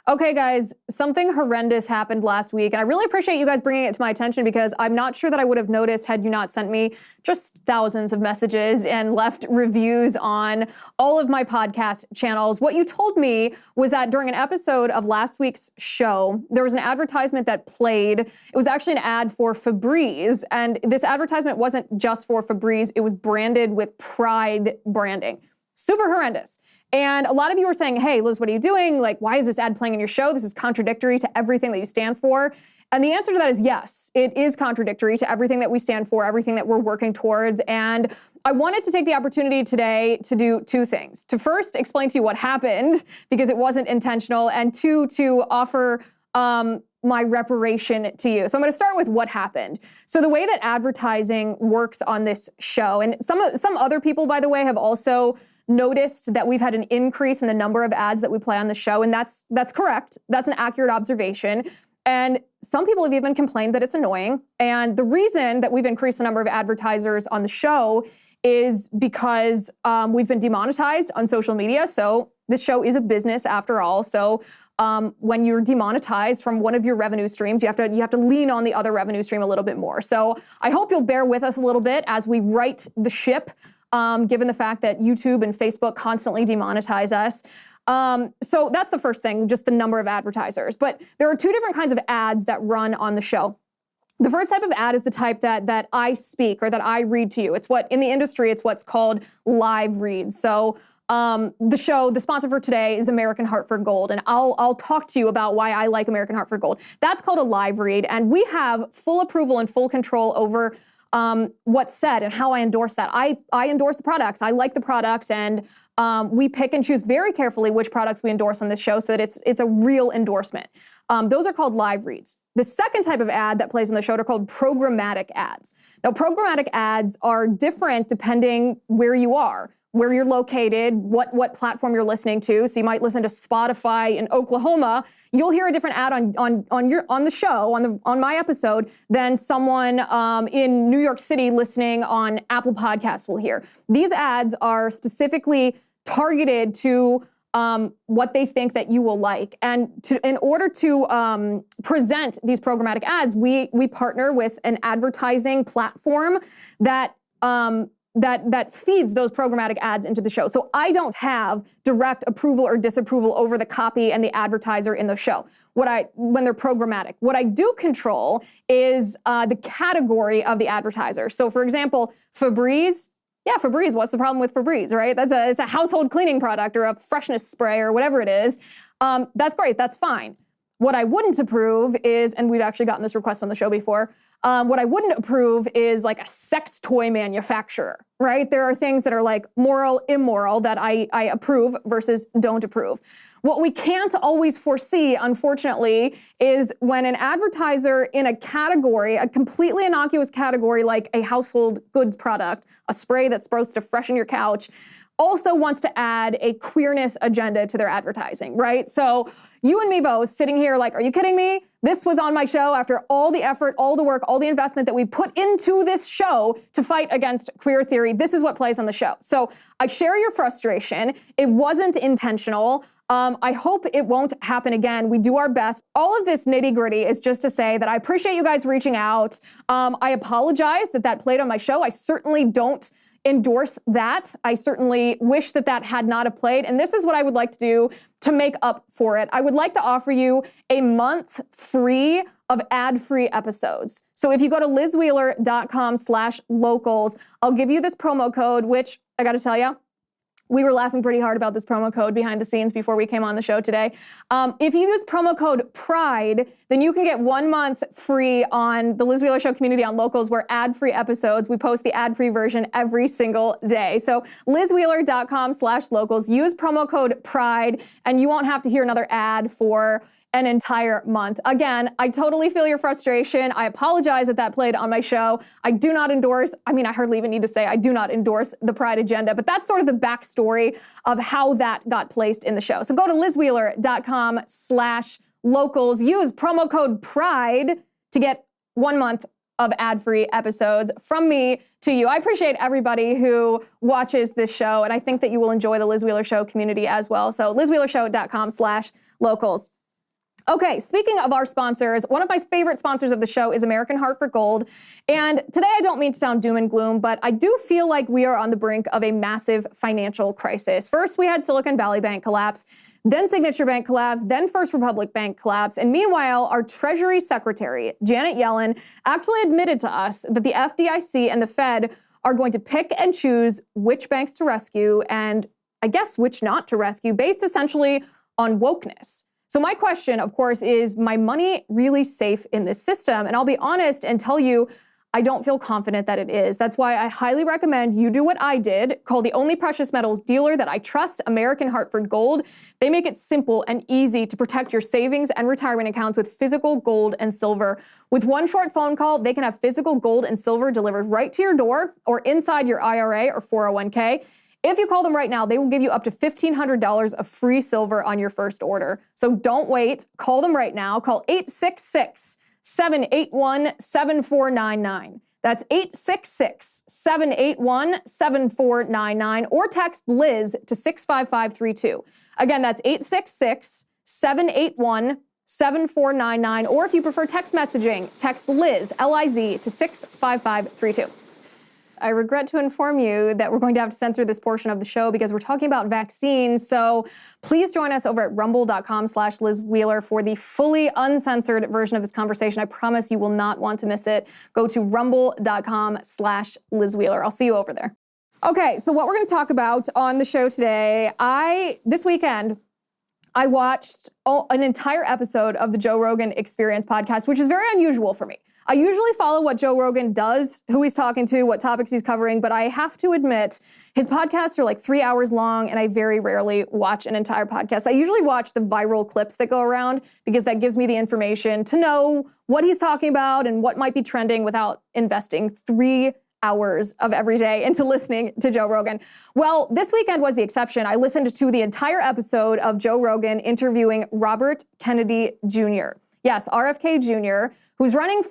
Okay, guys, something horrendous happened last week, and I really appreciate you guys bringing it to my attention because I'm not sure that I would have noticed had you not sent me just thousands of messages and left reviews on all of my podcast channels. What you told me was that during an episode of last week's show, there was an advertisement that played. It was actually an ad for Febreze, and this advertisement wasn't just for Febreze, it was branded with Pride branding. Super horrendous. And a lot of you were saying, hey, Liz, what are you doing? Like, why is this ad playing in your show? This is contradictory to everything that you stand for. And the answer to that is yes, it is contradictory to everything that we stand for, everything that we're working towards. And I wanted to take the opportunity today to do two things. To first explain to you what happened, because it wasn't intentional, and two, to offer my reparation to you. So I'm going to start with what happened. So the way that advertising works on this show, and some other people, by the way, have also noticed that we've had an increase in the number of ads that we play on the show, and that's correct. That's an accurate observation. And some people have even complained that it's annoying. And the reason that we've increased the number of advertisers on the show is because we've been demonetized on social media. So this show is a business after all. So when you're demonetized from one of your revenue streams, you have to lean on the other revenue stream a little bit more. So I hope you'll bear with us a little bit as we right the ship, given the fact that YouTube and Facebook constantly demonetize us. So that's the first thing, just the number of advertisers. But there are two different kinds of ads that run on the show. The first type of ad is the type that I speak or that I read to you. It's what, in the industry, it's what's called live reads. So the sponsor for today is American Hartford Gold, and I'll talk to you about why I like American Hartford Gold. That's called a live read, and we have full approval and full control over what's said and how I endorse that. I endorse the products. I like the products, and we pick and choose very carefully which products we endorse on this show so that it's a real endorsement. Those are called live reads. The second type of ad that plays on the show are called programmatic ads. Now, programmatic ads are different depending where you are, where you're located, what platform you're listening to. So you might listen to Spotify in Oklahoma. You'll hear a different ad on the show, on my episode, than someone in New York City listening on Apple Podcasts will hear. These ads are specifically targeted to what they think that you will like. And in order to present these programmatic ads, we partner with an advertising platform that feeds those programmatic ads into the show. So I don't have direct approval or disapproval over the copy and the advertiser in the show when they're programmatic. What I do control is the category of the advertiser. So for example, Febreze. Yeah, Febreze, what's the problem with Febreze, right? It's a household cleaning product or a freshness spray or whatever it is. That's great, that's fine. What I wouldn't approve is, and we've actually gotten this request on the show before, what I wouldn't approve is like a sex toy manufacturer, right? There are things that are like moral, immoral that I approve versus don't approve. What we can't always foresee, unfortunately, is when an advertiser in a category, a completely innocuous category like a household goods product, a spray that's supposed to freshen your couch, also wants to add a queerness agenda to their advertising, right? So you and me both sitting here like, are you kidding me? This was on my show after all the effort, all the work, all the investment that we put into this show to fight against queer theory. This is what plays on the show. So I share your frustration. It wasn't intentional. I hope it won't happen again. We do our best. All of this nitty-gritty is just to say that I appreciate you guys reaching out. I apologize that played on my show. I certainly don't endorse that. I certainly wish that had not have played. And this is what I would like to do to make up for it. I would like to offer you a month free of ad-free episodes. So if you go to lizwheeler.com/locals, I'll give you this promo code, which I got to tell you, we were laughing pretty hard about this promo code behind the scenes before we came on the show today. If you use promo code PRIDE, then you can get 1 month free on the Liz Wheeler Show community on Locals, where ad-free episodes, we post the ad-free version every single day. So lizwheeler.com/locals, use promo code PRIDE, and you won't have to hear another ad for an entire month. Again, I totally feel your frustration. I apologize that played on my show. I do not endorse, I hardly even need to say I do not endorse the Pride agenda, but that's sort of the backstory of how that got placed in the show. So go to lizwheeler.com/locals, use promo code PRIDE to get 1 month of ad-free episodes from me to you. I appreciate everybody who watches this show, and I think that you will enjoy the Liz Wheeler Show community as well. So lizwheelershow.com/locals. Okay, speaking of our sponsors, one of my favorite sponsors of the show is American Hartford Gold. And today I don't mean to sound doom and gloom, but I do feel like we are on the brink of a massive financial crisis. First, we had Silicon Valley Bank collapse, then Signature Bank collapse, then First Republic Bank collapse. And meanwhile, our Treasury Secretary, Janet Yellen, actually admitted to us that the FDIC and the Fed are going to pick and choose which banks to rescue and I guess which not to rescue based essentially on wokeness. So my question, of course, is my money really safe in this system? And I'll be honest and tell you, I don't feel confident that it is. That's why I highly recommend you do what I did, call the only precious metals dealer that I trust, American Hartford Gold. They make it simple and easy to protect your savings and retirement accounts with physical gold and silver. With one short phone call, they can have physical gold and silver delivered right to your door or inside your IRA or 401k. If you call them right now, they will give you up to $1,500 of free silver on your first order. So don't wait. Call them right now. Call 866-781-7499. That's 866-781-7499 or text Liz to 65532. Again, that's 866-781-7499 or if you prefer text messaging, text Liz, L-I-Z to 65532. I regret to inform you that we're going to have to censor this portion of the show because we're talking about vaccines. So please join us over at rumble.com/Liz Wheeler for the fully uncensored version of this conversation. I promise you will not want to miss it. Go to rumble.com/Liz Wheeler. I'll see you over there. Okay, so what we're going to talk about on the show today, this weekend, I watched an entire episode of the Joe Rogan Experience podcast, which is very unusual for me. I usually follow what Joe Rogan does, who he's talking to, what topics he's covering, but I have to admit, his podcasts are like 3 hours long, and I very rarely watch an entire podcast. I usually watch the viral clips that go around because that gives me the information to know what he's talking about and what might be trending without investing 3 hours of every day into listening to Joe Rogan. Well, this weekend was the exception. I listened to the entire episode of Joe Rogan interviewing Robert Kennedy Jr. Yes, RFK Jr., who's running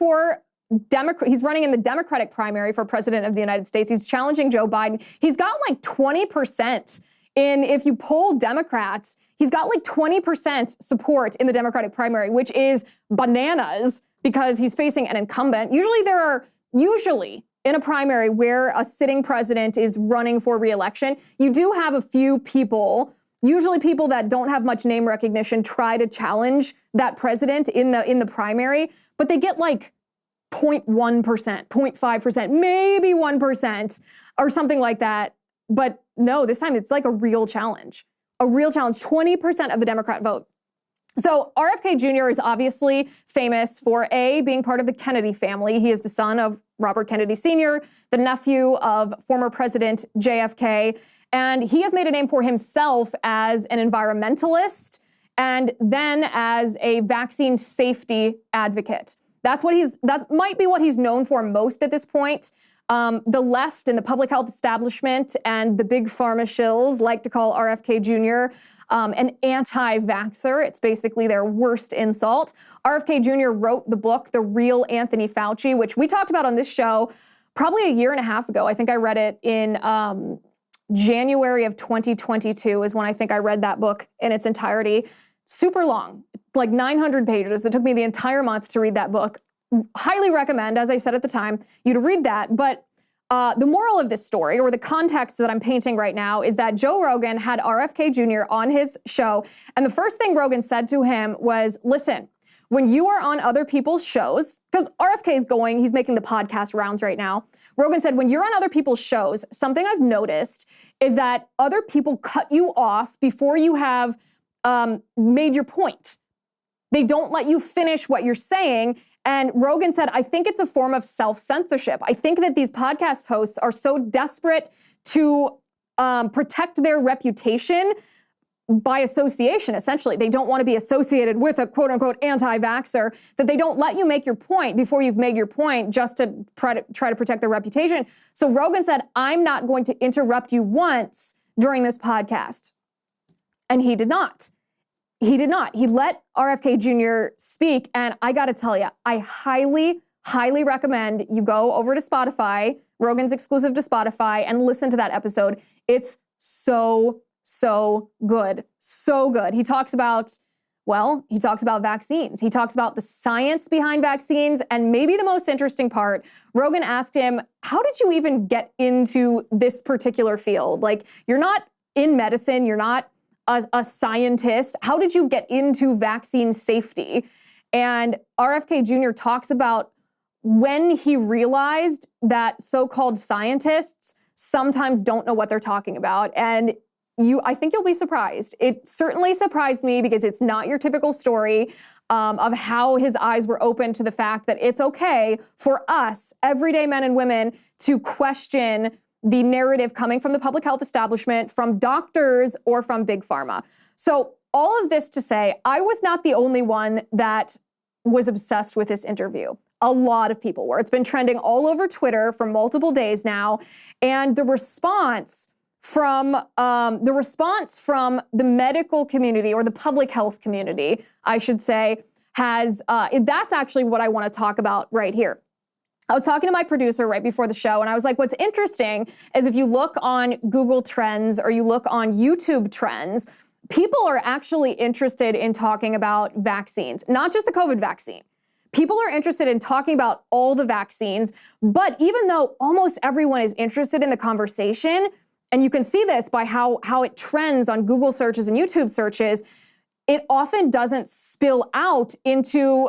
he's running in the Democratic primary for president of the United States. He's challenging Joe Biden. He's got like 20% if you poll Democrats, he's got like 20% support in the Democratic primary, which is bananas because he's facing an incumbent. Usually in a primary where a sitting president is running for re-election, you do have a few people, usually people that don't have much name recognition, try to challenge that president in the primary, but they get like 0.1%, 0.5%, maybe 1% or something like that. But no, this time it's like a real challenge, 20% of the Democrat vote. So RFK Jr. is obviously famous for being part of the Kennedy family. He is the son of Robert Kennedy Sr., the nephew of former President JFK, and he has made a name for himself as an environmentalist and then as a vaccine safety advocate. That might be what he's known for most at this point. The left and the public health establishment and the big pharma shills like to call RFK Jr. An anti-vaxxer. It's basically their worst insult. RFK Jr. wrote the book, The Real Anthony Fauci, which we talked about on this show probably a year and a half ago. I think I read it in January of 2022 is when I think I read that book in its entirety. Super long, like 900 pages. It took me the entire month to read that book. Highly recommend, as I said at the time, you to read that. But the moral of this story, or the context that I'm painting right now, is that Joe Rogan had RFK Jr. on his show. And the first thing Rogan said to him was, listen, when you are on other people's shows, because RFK is he's making the podcast rounds right now. Rogan said, when you're on other people's shows, something I've noticed is that other people cut you off before you have made your point. They don't let you finish what you're saying. And Rogan said, I think it's a form of self-censorship. I think that these podcast hosts are so desperate to protect their reputation by association, essentially. They don't want to be associated with a quote-unquote anti-vaxxer, that they don't let you make your point before you've made your point just to try to protect their reputation. So Rogan said, I'm not going to interrupt you once during this podcast. And he did not. He did not. He let RFK Jr. speak. And I got to tell you, I highly, highly recommend you go over to Spotify, Rogan's exclusive to Spotify, and listen to that episode. It's so good. So good. He talks about Well, he talks about vaccines. He talks about the science behind vaccines. And maybe the most interesting part, Rogan asked him, how did you even get into this particular field? Like, you're not in medicine, you're not a scientist. How did you get into vaccine safety? And RFK Jr. talks about when he realized that so-called scientists sometimes don't know what they're talking about. And I think you'll be surprised. It certainly surprised me because it's not your typical story of how his eyes were open to the fact that it's okay for us, everyday men and women, to question the narrative coming from the public health establishment, from doctors, or from big pharma. So all of this to say, I was not the only one that was obsessed with this interview. A lot of people were. It's been trending all over Twitter for multiple days now. And the response from the medical community, or the public health community, I should say, that's actually what I want to talk about right here. I was talking to my producer right before the show, and I was like, what's interesting is if you look on Google Trends or you look on YouTube Trends, people are actually interested in talking about vaccines, not just the COVID vaccine. People are interested in talking about all the vaccines, but even though almost everyone is interested in the conversation, and you can see this by how it trends on Google searches and YouTube searches, it often doesn't spill out into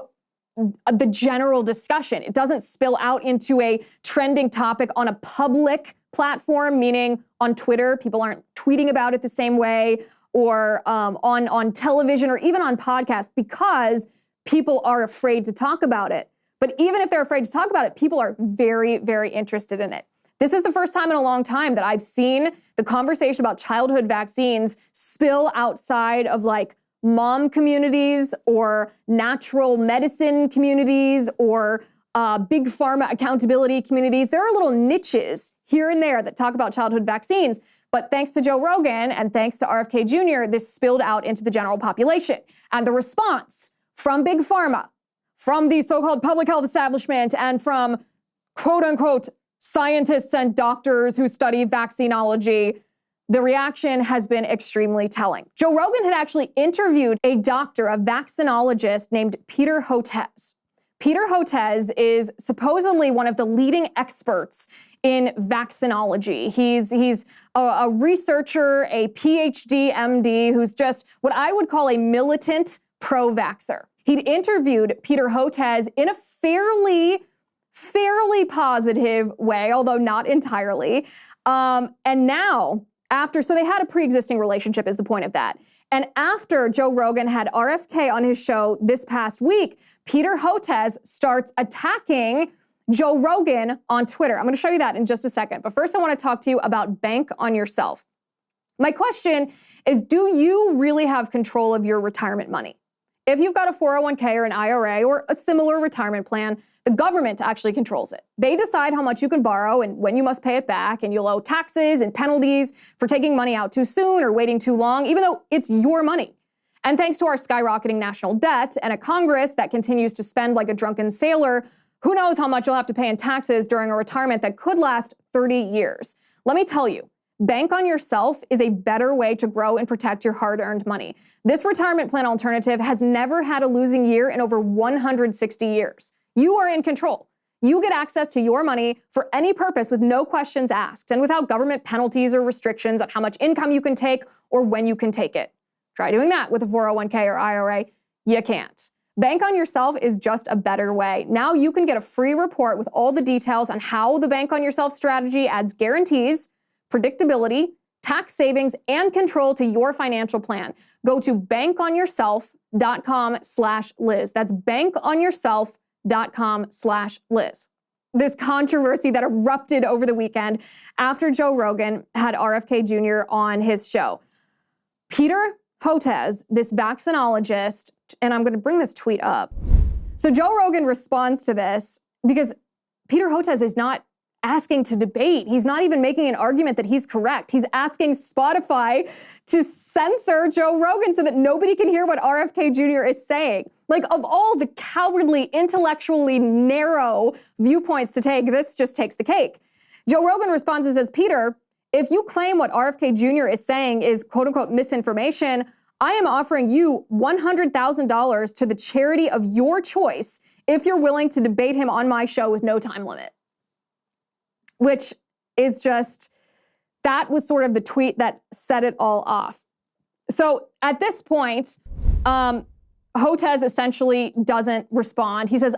the general discussion. It doesn't spill out into a trending topic on a public platform, meaning on Twitter, people aren't tweeting about it the same way, or on television, or even on podcasts, because people are afraid to talk about it. But even if they're afraid to talk about it, people are very, very interested in it. This is the first time in a long time that I've seen the conversation about childhood vaccines spill outside of like mom communities or natural medicine communities or big pharma accountability communities. There are little niches here and there that talk about childhood vaccines. But thanks to Joe Rogan and thanks to RFK Jr., this spilled out into the general population. And the response from big pharma, from the so-called public health establishment, and from quote unquote scientists and doctors who study vaccinology, the reaction has been extremely telling. Joe Rogan had actually interviewed a doctor, a vaccinologist named Peter Hotez. Peter Hotez is supposedly one of the leading experts in vaccinology. He's a researcher, a PhD, MD, who's just what I would call a militant pro-vaxxer. He'd interviewed Peter Hotez in a fairly positive way, although not entirely. And now, so they had a pre-existing relationship is the point of that. And after Joe Rogan had RFK on his show this past week, Peter Hotez starts attacking Joe Rogan on Twitter. I'm going to show you that in just a second. But first, I want to talk to you about bank on yourself. My question is, do you really have control of your retirement money? If you've got a 401k or an IRA or a similar retirement plan, the government actually controls it. They decide how much you can borrow and when you must pay it back, and you'll owe taxes and penalties for taking money out too soon or waiting too long, even though it's your money. And thanks to our skyrocketing national debt and a Congress that continues to spend like a drunken sailor, who knows how much you'll have to pay in taxes during a retirement that could last 30 years. Let me tell you, bank on yourself is a better way to grow and protect your hard-earned money. This retirement plan alternative has never had a losing year in over 160 years. You are in control. You get access to your money for any purpose with no questions asked and without government penalties or restrictions on how much income you can take or when you can take it. Try doing that with a 401k or IRA. You can't. Bank on yourself is just a better way. Now you can get a free report with all the details on how the Bank on Yourself strategy adds guarantees, predictability, tax savings, and control to your financial plan. Go to bankonyourself.com/Liz. That's bankonyourself.com/Liz. This controversy that erupted over the weekend after Joe Rogan had RFK Jr. on his show. Peter Hotez, this vaccinologist, and I'm going to bring this tweet up. So Joe Rogan responds to this because Peter Hotez is not asking to debate. He's not even making an argument that he's correct. He's asking Spotify to censor Joe Rogan so that nobody can hear what RFK Jr. is saying. Like, of all the cowardly, intellectually narrow viewpoints to take, this just takes the cake. Joe Rogan responds and says, Peter, if you claim what RFK Jr. is saying is quote unquote misinformation, I am offering you $100,000 to the charity of your choice if you're willing to debate him on my show with no time limit. Which is just, that was sort of the tweet that set it all off. So at this point, Hotez essentially doesn't respond. He says,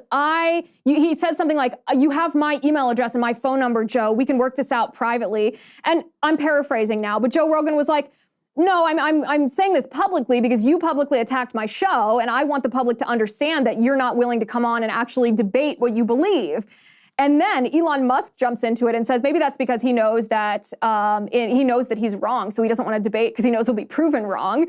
he said something like, you have my email address and my phone number, Joe. We can work this out privately. And I'm paraphrasing now, but Joe Rogan was like, no, I'm saying this publicly because you publicly attacked my show, and I want the public to understand that you're not willing to come on and actually debate what you believe. And then Elon Musk jumps into it and says maybe that's because he knows that he's wrong, so he doesn't want to debate because he knows he'll be proven wrong.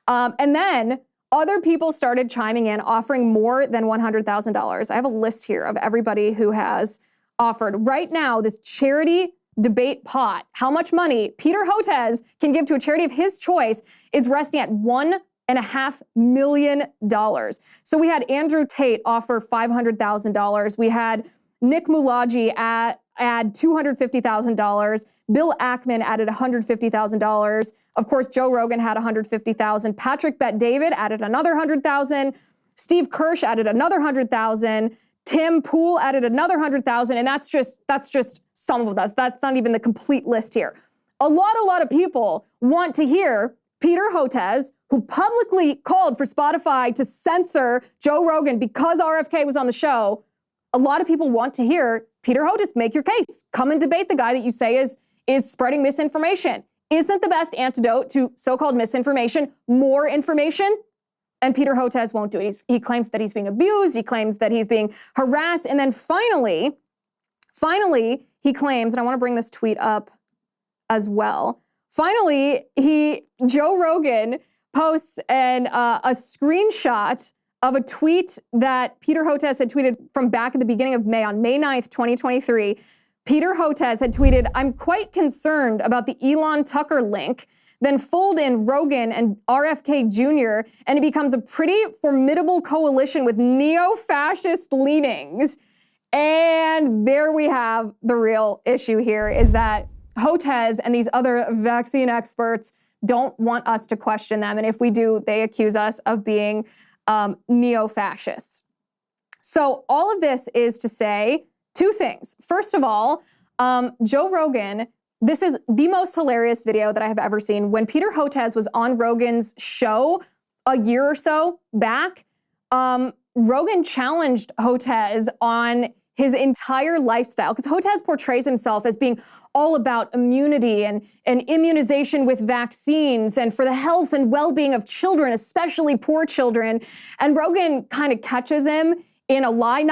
And then other people started chiming in, offering more than $100,000. I have a list here of everybody who has offered. Right now, this charity debate pot, how much money Peter Hotez can give to a charity of his choice, is resting at $1.5 million. So we had Andrew Tate offer $500,000. We had Nick Mulaji add $250,000. Bill Ackman added $150,000. Of course, Joe Rogan had $150,000. Patrick Bet-David added another $100,000. Steve Kirsch added another $100,000. Tim Pool added another $100,000. And that's just some of us. That's not even the complete list here. A lot of people want to hear Peter Hotez, who publicly called for Spotify to censor Joe Rogan because RFK was on the show. A lot of people want to hear Peter Hotez make your case. Come and debate the guy that you say is spreading misinformation. Isn't the best antidote to so-called misinformation more information? And Peter Hotez won't do it. He claims that he's being abused. He claims that he's being harassed. And then finally, he claims, and I want to bring this tweet up as well. Finally, Joe Rogan posts a screenshot of a tweet that Peter Hotez had tweeted from back at the beginning of May, on May 9th, 2023. Peter Hotez had tweeted, "I'm quite concerned about the Elon Tucker link." Then fold in Rogan and RFK Jr., and it becomes a pretty formidable coalition with neo-fascist leanings. And there we have the real issue here, is that Hotez and these other vaccine experts don't want us to question them. And if we do, they accuse us of being neo-fascists. So all of this is to say two things. First of all, Joe Rogan, this is the most hilarious video that I have ever seen. When Peter Hotez was on Rogan's show a year or so back, Rogan challenged Hotez on his entire lifestyle, because Hotez portrays himself as being all about immunity and immunization with vaccines and for the health and well-being of children, especially poor children. And Rogan kind of catches him in a lie,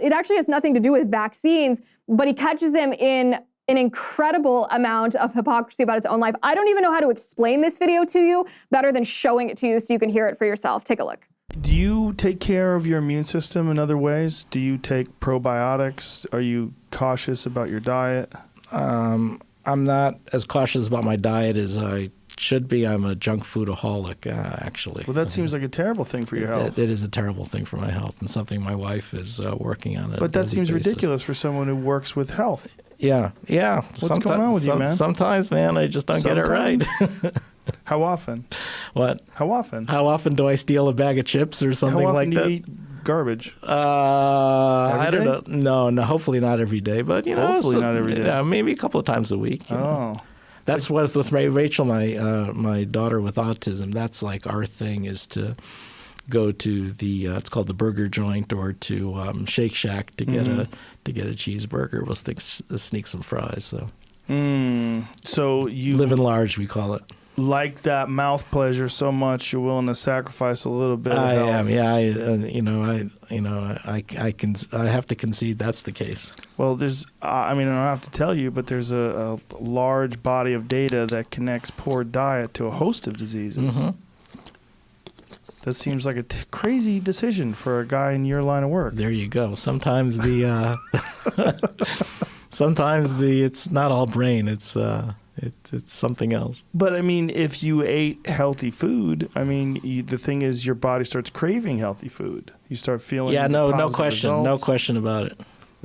it actually has nothing to do with vaccines, but he catches him in an incredible amount of hypocrisy about his own life. I don't even know how to explain this video to you better than showing it to you so you can hear it for yourself. Take a look. Do you take care of your immune system in other ways? Do you take probiotics? Are you cautious about your diet? I'm not as cautious about my diet as I should be. I'm a junk foodaholic, actually. Well, that seems like a terrible thing for your health. It is a terrible thing for my health, and something my wife is working on. But that seems ridiculous for someone who works with health. Yeah. What's going on with you, man? Sometimes, man, I just don't get it right. How often? What? How often? How often do I steal a bag of chips or something like that? How often do you eat garbage? I don't know. No, hopefully not every day, but hopefully not every day. Yeah, maybe a couple of times a week. That's what with Rachel, my daughter with autism. That's like our thing, is to go to the it's called the burger joint, or to Shake Shack to get a cheeseburger. We'll sneak some fries. So you live in large, we call it. Like that mouth pleasure so much, you're willing to sacrifice a little bit. I am. Yeah. I have to concede that's the case. Well, there's. I don't have to tell you, but there's a large body of data that connects poor diet to a host of diseases. Mm-hmm. That seems like a crazy decision for a guy in your line of work. There you go. Sometimes it's not all brain. It's something else. But if you ate healthy food, the thing is, your body starts craving healthy food. You start feeling no question, results. No question about it.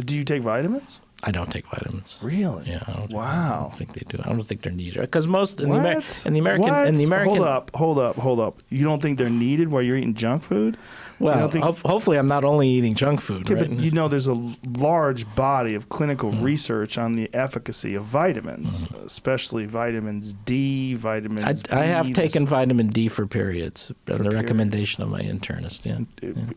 Do you take vitamins? I don't take vitamins. Really? Yeah. I Wow. don't think they do. I don't think they're needed because most in the What? American. Hold up. You don't think they're needed while you're eating junk food? Well, hopefully I'm not only eating junk food, Okay, right? but you know there's a large body of clinical research on the efficacy of vitamins, especially vitamins D, vitamins B. I have taken vitamin D for periods, on the recommendation of my internist. Yeah.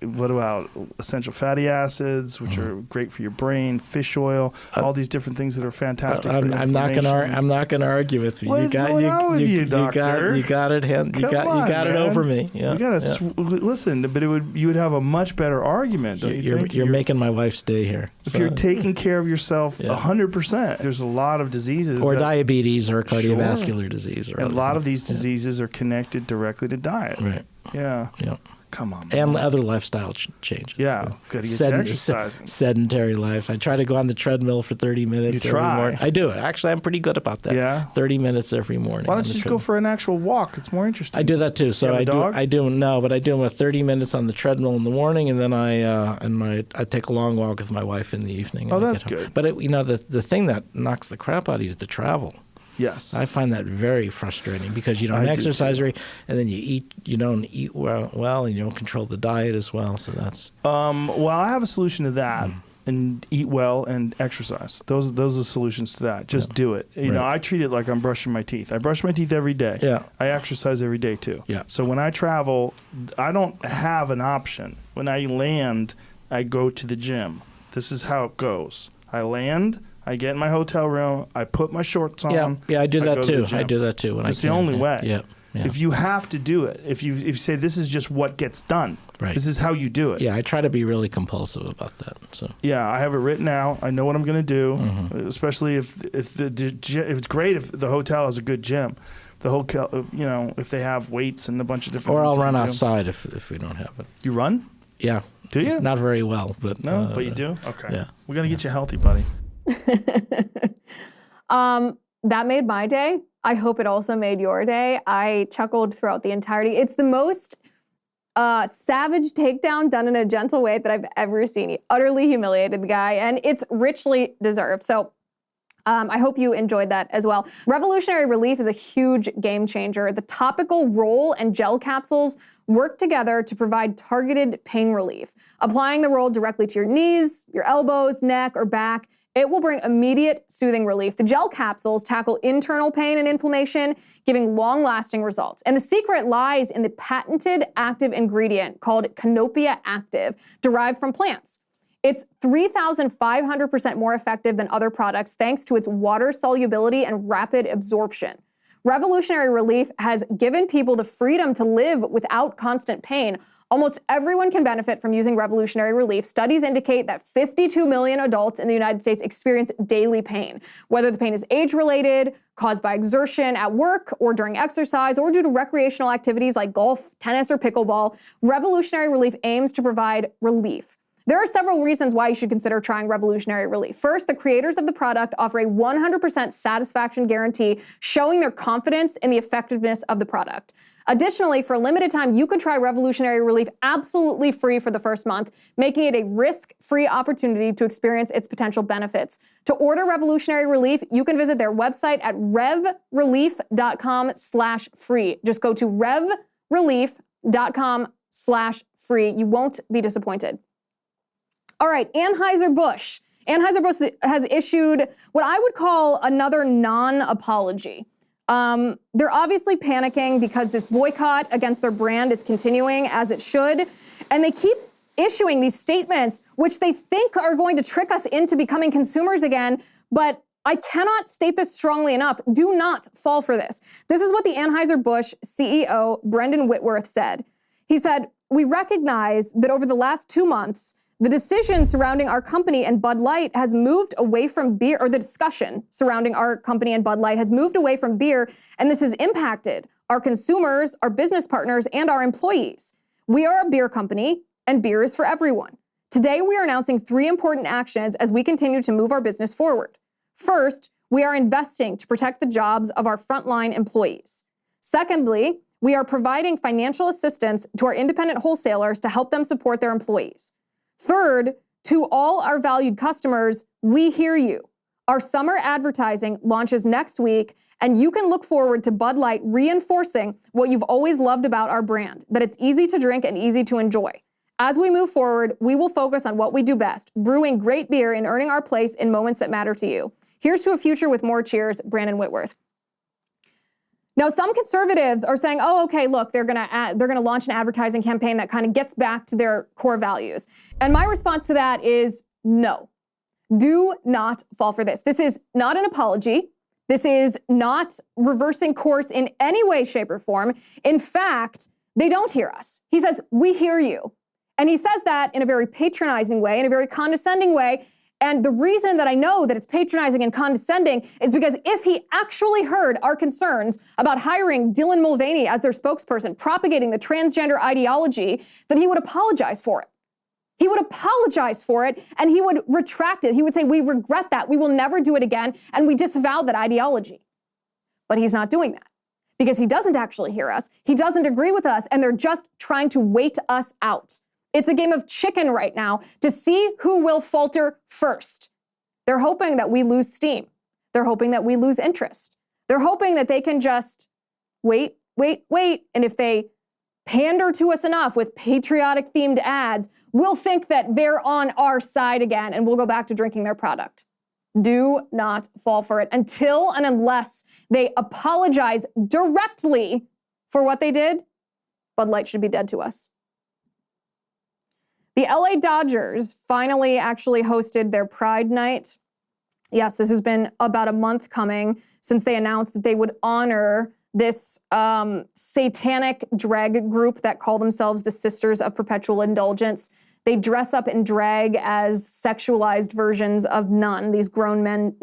What about essential fatty acids, which are great for your brain, fish oil, all these different things that are fantastic for I'm not going to argue with you. What is going on with you, doctor? You got it. You got it over me. Yeah. You got to listen, but you would have a much better argument, don't you think? You're making my wife stay here. If you're taking care of yourself 100%, there's a lot of diseases. Or diabetes or cardiovascular disease. Or and a lot of these diseases are connected directly to diet. Right. Yeah. Yeah. Come on, man. And other lifestyle changes. Yeah, got to get exercising. Sedentary life. I try to go on the treadmill for 30 minutes every morning. I do it. Actually, I'm pretty good about that. Yeah? 30 minutes every morning. Why don't you just go for an actual walk? It's more interesting. I do that too. So I do 30 minutes on the treadmill in the morning, and then I take a long walk with my wife in the evening. Oh, that's good. But the thing that knocks the crap out of you is the travel. Yes. I find that very frustrating because you don't exercise right, and then you don't eat well, and you don't control the diet as well. So that's well, I have a solution to that. And eat well and exercise. Those are solutions to that. Just do it. You know, I treat it like I'm brushing my teeth. I brush my teeth every day. Yeah. I exercise every day too. Yeah. So when I travel, I don't have an option. When I land, I go to the gym. This is how it goes. I land. I get in my hotel room. I put my shorts on. Yeah, I do that too. I do that too. It's the only way. Yeah. If you have to do it, if you say this is just what ggets done, this is how you do it. Yeah, I try to be really compulsive about that. So yeah, I have it written out. I know what I'm going to do. Especially if it's great if the hotel has a good gym. The hotel, if they have weights and a bunch of different. Or I'll run outside if we don't have it. You run? Yeah. Do you? Not very well, but no. But you do? Okay. Yeah. We're gonna get you healthy, buddy. That made my day. I hope it also made your day. I chuckled throughout the entirety. It's the most savage takedown done in a gentle way that I've ever seen. He utterly humiliated the guy, and it's richly deserved. So I hope you enjoyed that as well. Revolutionary Relief is a huge game changer. The topical roll and gel capsules work together to provide targeted pain relief. Applying the roll directly to your knees, your elbows, neck, or back, it will bring immediate soothing relief. The gel capsules tackle internal pain and inflammation, giving long-lasting results. And the secret lies in the patented active ingredient called Canopia Active, derived from plants. It's 3,500% more effective than other products thanks to its water solubility and rapid absorption. Revolutionary Relief has given people the freedom to live without constant pain. Almost everyone can benefit from using Revolutionary Relief. Studies indicate that 52 million adults in the United States experience daily pain, whether the pain is age-related, caused by exertion at work or during exercise, or due to recreational activities like golf, tennis, or pickleball. Revolutionary Relief aims to provide relief. There are several reasons why you should consider trying Revolutionary Relief. First, the creators of the product offer a 100% satisfaction guarantee, showing their confidence in the effectiveness of the product. Additionally, for a limited time, you could try Revolutionary Relief absolutely free for the first month, making it a risk-free opportunity to experience its potential benefits. To order Revolutionary Relief, you can visit their website at revrelief.com/free. Just go to revrelief.com/free. You won't be disappointed. All right, Anheuser-Busch. Anheuser-Busch has issued what I would call another non-apology. They're obviously panicking because this boycott against their brand is continuing as it should, and they keep issuing these statements which they think are going to trick us into becoming consumers again, but I cannot state this strongly enough. Do not fall for this. This is what the Anheuser-Busch CEO, Brendan Whitworth, said. He said, "We recognize that over the last 2 months, the decision surrounding our company and Bud Light has moved away from beer, or the discussion surrounding our company and Bud Light has moved away from beer, and this has impacted our consumers, our business partners, and our employees. We are a beer company, and beer is for everyone. Today, we are announcing 3 important actions as we continue to move our business forward. First, we are investing to protect the jobs of our frontline employees. Secondly, we are providing financial assistance to our independent wholesalers to help them support their employees. Third, To all our valued customers, we hear you. Our summer advertising launches next week, and you can look forward to Bud Light reinforcing what you've always loved about our brand, that it's easy to drink and easy to enjoy. As we move forward, we will focus on what we do best, brewing great beer and earning our place in moments that matter to you. Here's to a future with more cheers, Brandon Whitworth. Now, some conservatives are saying, oh, okay, look, they're gonna launch an advertising campaign that kind of gets back to their core values. And my response to that is no. Do not fall for this. This is not an apology. This is not reversing course in any way, shape, or form. In fact, they don't hear us. He says, we hear you. And he says that in a very patronizing way, in a very condescending way. And the reason that I know that it's patronizing and condescending is because if he actually heard our concerns about hiring Dylan Mulvaney as their spokesperson, propagating the transgender ideology, then he would apologize for it. He would apologize for it and he would retract it. He would say, we regret that. We will never do it again. And we disavow that ideology. But he's not doing that because he doesn't actually hear us. He doesn't agree with us. And they're just trying to wait us out. It's a game of chicken right now to see who will falter first. They're hoping that we lose steam. They're hoping that we lose interest. They're hoping that they can just wait. And if they pander to us enough with patriotic themed ads, we'll think that they're on our side again and we'll go back to drinking their product. Do not fall for it until and unless they apologize directly for what they did. Bud Light should be dead to us. The LA Dodgers finally actually hosted their Pride Night. Yes, this has been about a month coming since they announced that they would honor this satanic drag group that call themselves the Sisters of Perpetual Indulgence. They dress up in drag as sexualized versions of nuns, these grown men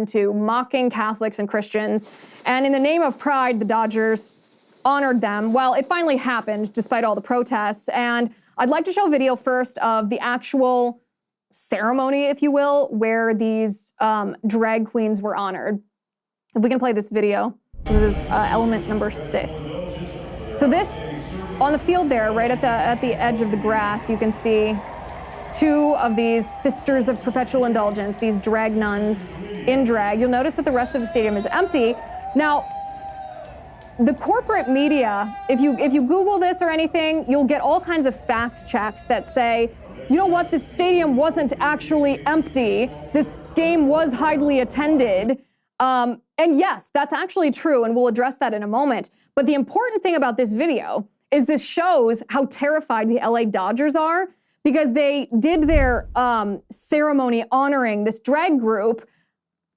too, mocking Catholics and Christians. And in the name of pride, the Dodgers honored them. Well, it finally happened despite all the protests. And I'd like to show a video first of the actual ceremony, if you will, where these drag queens were honored. If we can play this video. This is element number 6. So this, on the field there, right at the edge of the grass, you can see 2 of these Sisters of Perpetual Indulgence, these drag nuns in drag. You'll notice that the rest of the stadium is empty. Now, the corporate media, if you Google this or anything, you'll get all kinds of fact checks that say, you know what, this stadium wasn't actually empty. This game was highly attended. And yes, that's actually true, and we'll address that in a moment. But the important thing about this video is this shows how terrified the LA Dodgers are because they did their ceremony honoring this drag group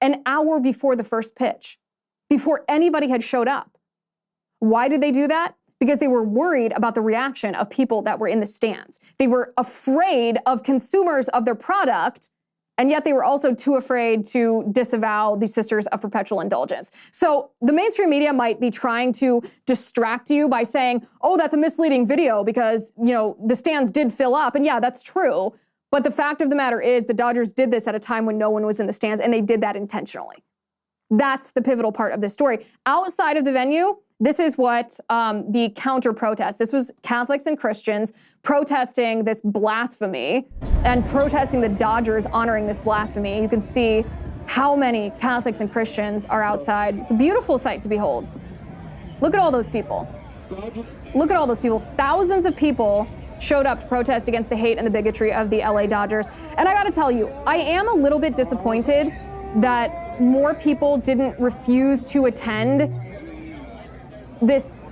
an hour before the first pitch, before anybody had showed up. Why did they do that? Because they were worried about the reaction of people that were in the stands. They were afraid of consumers of their product, and yet they were also too afraid to disavow the Sisters of Perpetual Indulgence. So the mainstream media might be trying to distract you by saying, oh, that's a misleading video because, you know, the stands did fill up. And yeah, that's true. But the fact of the matter is the Dodgers did this at a time when no one was in the stands, and they did that intentionally. That's the pivotal part of this story. Outside of the venue, this is what the counter-protest. This was Catholics and Christians protesting this blasphemy and protesting the Dodgers honoring this blasphemy. You can see how many Catholics and Christians are outside. It's a beautiful sight to behold. Look at all those people. Look at all those people. Thousands of people showed up to protest against the hate and the bigotry of the LA Dodgers. And I gotta tell you, I am a little bit disappointed that more people didn't refuse to attend this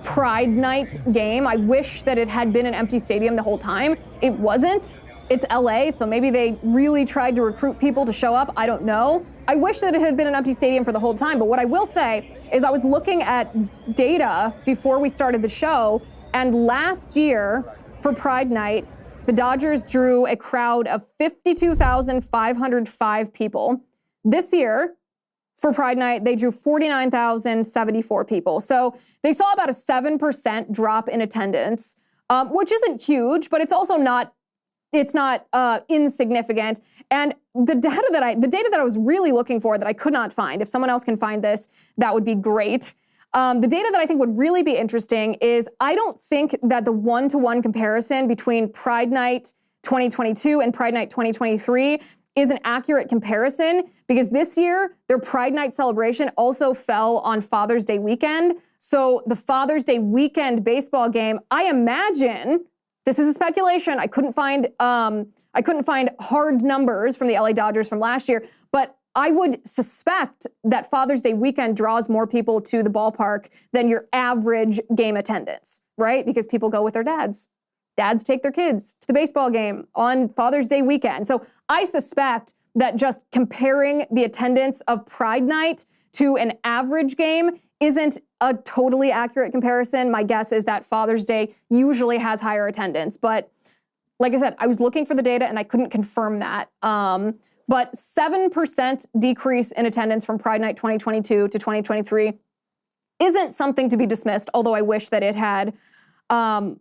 Pride Night game. I wish that it had been an empty stadium the whole time. It wasn't. It's LA, so maybe they really tried to recruit people to show up. I don't know. I wish that it had been an empty stadium for the whole time, but what I will say is I was looking at data before we started the show, and last year for Pride Night, the Dodgers drew a crowd of 52,505 people. This year, for Pride Night, they drew 49,074 people. So they saw about a 7% drop in attendance, which isn't huge, but it's also not insignificant. And the data that I was really looking for that I could not find, if someone else can find this, that would be great. The data that I think would really be interesting is I don't think that the one-to-one comparison between Pride Night 2022 and Pride Night 2023 is an accurate comparison, because this year their Pride Night celebration also fell on Father's Day weekend. So the Father's Day weekend baseball game, I imagine, this is a speculation, I couldn't find hard numbers from the LA Dodgers from last year, but I would suspect that Father's Day weekend draws more people to the ballpark than your average game attendance, right? Because people go with their dads. Dads take their kids to the baseball game on Father's Day weekend. So I suspect that just comparing the attendance of Pride Night to an average game isn't a totally accurate comparison. My guess is that Father's Day usually has higher attendance. But like I said, I was looking for the data and I couldn't confirm that. But 7% decrease in attendance from Pride Night 2022 to 2023 isn't something to be dismissed, although I wish that it had been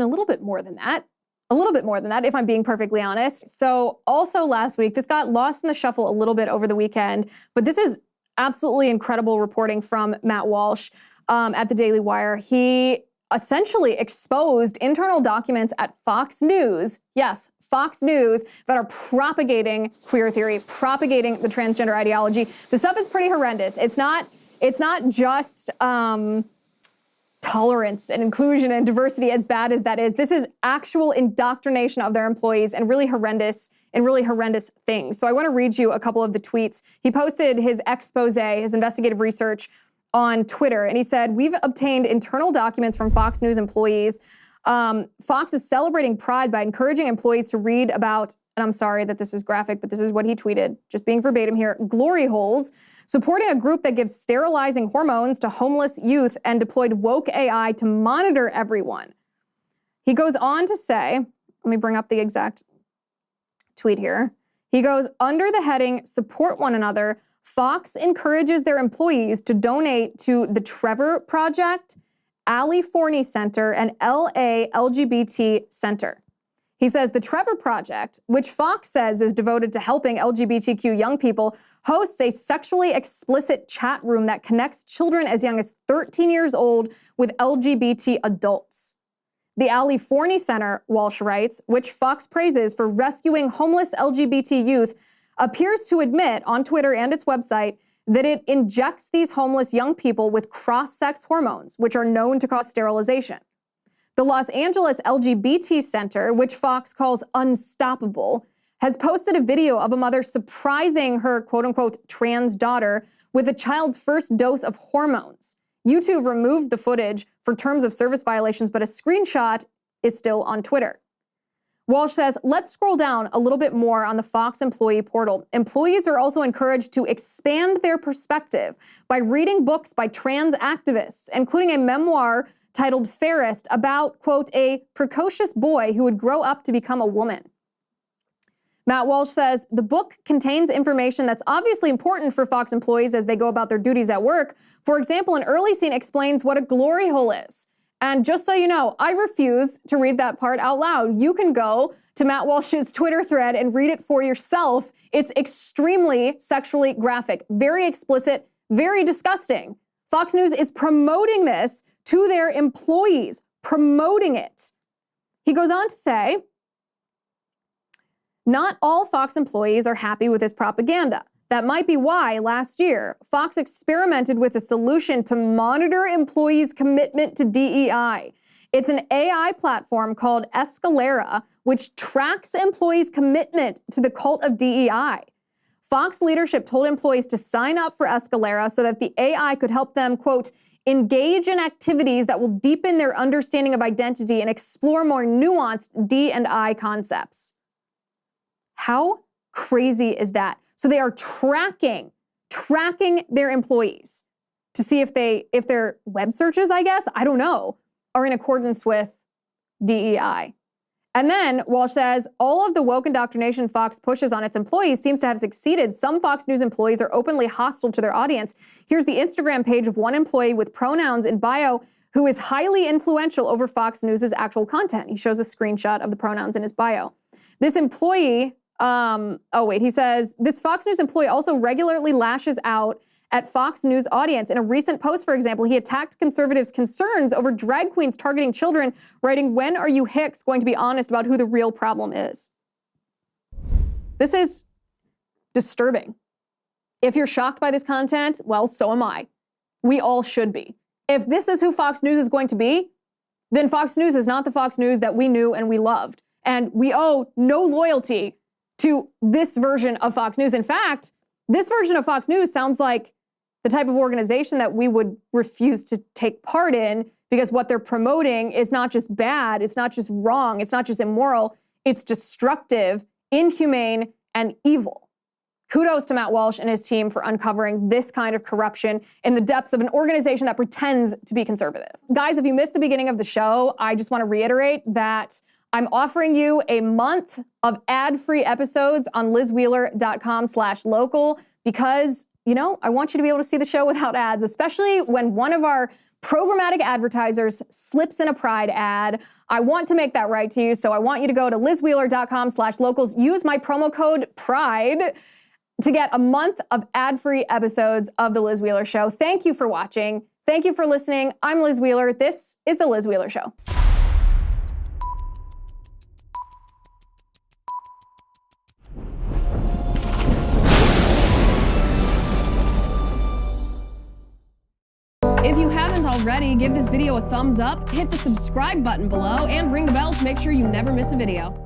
a little bit more than that. If I'm being perfectly honest. So also last week, this got lost in the shuffle a little bit over the weekend, but this is absolutely incredible reporting from Matt Walsh at the Daily Wire. He essentially exposed internal documents at Fox News, yes, Fox News, that are propagating queer theory, propagating the transgender ideology. The stuff is pretty horrendous. It's not just tolerance and inclusion and diversity, as bad as that is. This is actual indoctrination of their employees and really horrendous things. So I want to read you a couple of the tweets. He posted his expose, his investigative research on Twitter, and he said, "We've obtained internal documents from Fox News employees. Fox is celebrating Pride by encouraging employees to read about," and I'm sorry that this is graphic, but this is what he tweeted, just being verbatim here, "glory holes, supporting a group that gives sterilizing hormones to homeless youth, and deployed woke AI to monitor everyone." He goes on to say, let me bring up the exact tweet here. He goes, "Under the heading, support one another, Fox encourages their employees to donate to the Trevor Project, Ali Forney Center, and LA LGBT Center." He says the Trevor Project, which Fox says is devoted to helping LGBTQ young people, hosts a sexually explicit chat room that connects children as young as 13 years old with LGBT adults. The Ali Forney Center, Walsh writes, which Fox praises for rescuing homeless LGBT youth, appears to admit on Twitter and its website that it injects these homeless young people with cross-sex hormones, which are known to cause sterilization. The Los Angeles LGBT Center, which Fox calls unstoppable, has posted a video of a mother surprising her quote-unquote trans daughter with a child's first dose of hormones. YouTube removed the footage for terms of service violations, but a screenshot is still on Twitter. Walsh says, let's scroll down a little bit more on the Fox employee portal. Employees are also encouraged to expand their perspective by reading books by trans activists, including a memoir titled Fairest about, quote, a precocious boy who would grow up to become a woman. Matt Walsh says, the book contains information that's obviously important for Fox employees as they go about their duties at work. For example, an early scene explains what a glory hole is. And just so you know, I refuse to read that part out loud. You can go to Matt Walsh's Twitter thread and read it for yourself. It's extremely sexually graphic, very explicit, very disgusting. Fox News is promoting this to their employees, promoting it. He goes on to say, not all Fox employees are happy with this propaganda. That might be why last year, Fox experimented with a solution to monitor employees' commitment to DEI. It's an AI platform called Escalera, which tracks employees' commitment to the cult of DEI. Fox leadership told employees to sign up for Escalera so that the AI could help them, quote, engage in activities that will deepen their understanding of identity and explore more nuanced D&I concepts. How crazy is that? So they are tracking their employees to see if their web searches, I guess, I don't know, are in accordance with DEI. And then Walsh says, all of the woke indoctrination Fox pushes on its employees seems to have succeeded. Some Fox News employees are openly hostile to their audience. Here's the Instagram page of one employee with pronouns in bio who is highly influential over Fox News' actual content. He shows a screenshot of the pronouns in his bio. This employee, he says, this Fox News employee also regularly lashes out at Fox News audience. In a recent post, for example, he attacked conservatives' concerns over drag queens targeting children, writing, "When are you Hicks going to be honest about who the real problem is?" This is disturbing. If you're shocked by this content, well, so am I. We all should be. If this is who Fox News is going to be, then Fox News is not the Fox News that we knew and we loved. And we owe no loyalty to this version of Fox News. In fact, this version of Fox News sounds like the type of organization that we would refuse to take part in, because what they're promoting is not just bad, it's not just wrong, it's not just immoral, it's destructive, inhumane, and evil. Kudos to Matt Walsh and his team for uncovering this kind of corruption in the depths of an organization that pretends to be conservative. Guys, if you missed the beginning of the show, I just want to reiterate that I'm offering you a month of ad-free episodes on lizwheeler.com/local because, you know, I want you to be able to see the show without ads, especially when one of our programmatic advertisers slips in a Pride ad. I want to make that right to you, so I want you to go to lizwheeler.com/locals, use my promo code PRIDE to get a month of ad-free episodes of The Liz Wheeler Show. Thank you for watching. Thank you for listening. I'm Liz Wheeler. This is The Liz Wheeler Show. If you haven't already, give this video a thumbs up, hit the subscribe button below, and ring the bell to make sure you never miss a video.